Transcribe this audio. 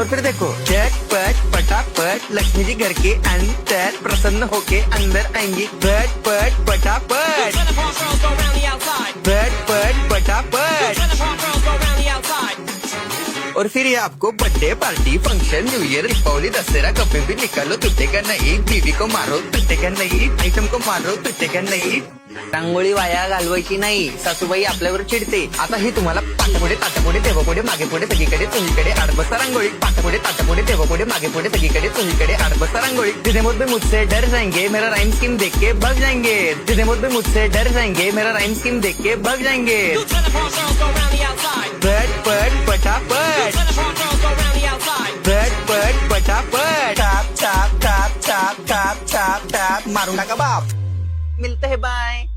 और फिर देखो झटपट पटापट लक्ष्मी जी घर के अंदर प्रसन्न होके अंदर आएंगी। झटपट पटापट झटपट पटापट। और फिर ये आपको birthday party function new year Deepavali Dussehra कभी भी निकालो तुटेगा नहीं। बीवी को मारो तुटेगा नहीं, आइटम को मारो तुटेगा नहीं। रांगोळी वाया घालवायची नाही, सासूबाई आपल्यावर चिडते। आता ही तुम्हाला पाटापुढे ताटापुढे देवापुढे मागे पुढे सगळीकडे चोहीकडे आठ बसता रांगोळी। पाटापुढे ताटापुढे देवापुढे मागे पुढे सगळीकडे चोहीकडे आठ बसता रांगोळी। जितने मुझ भी मुझसे डर जाएंगे मेरा राइम स्कीम देख के भाग जाएंगे। जितने मुझ भी मुझसे डर जाएंगे मेरा राइम स्कीम देख के भाग जाएंगे। झटपट पटापट झटपट पटापट top top top top top top top मारू नका बाप। मिलते हैं बाय।